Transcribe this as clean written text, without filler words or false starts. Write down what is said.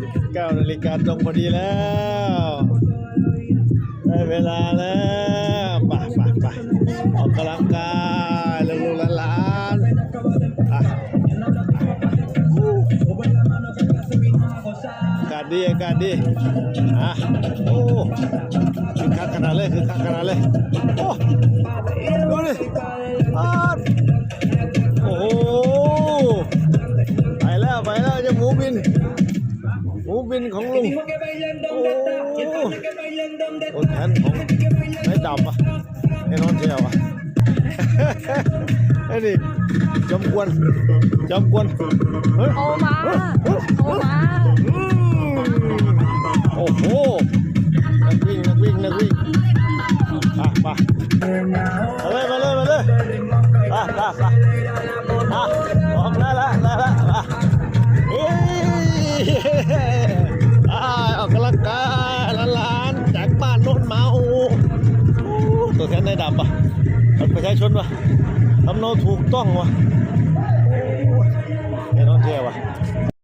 9 นาฬิกาตรงพอดีแล้วได้เวลาแล้วไปออกกำลังกายลูกๆหลานๆอากาศดีโอ้คือคักขนาดเลยโอ้ดูดิโอ้โหไปแล้วจะหมูบินของลุงโอ้แทนของไม่ดำอ่ะไอ้นอนเที่ยวอ่ะไอ้นี่จำกวนเฮ้ย โอมาโอ้โหนักวิ่งไปมาเลยออกได้ละออกกำลังกายหลานจากบ้านโน้นมาโอ้ตัวแทนได้ดำป่ะประชาชนป่ะทำโนถูกต้องวะไอ้น้องเท่ว่ะ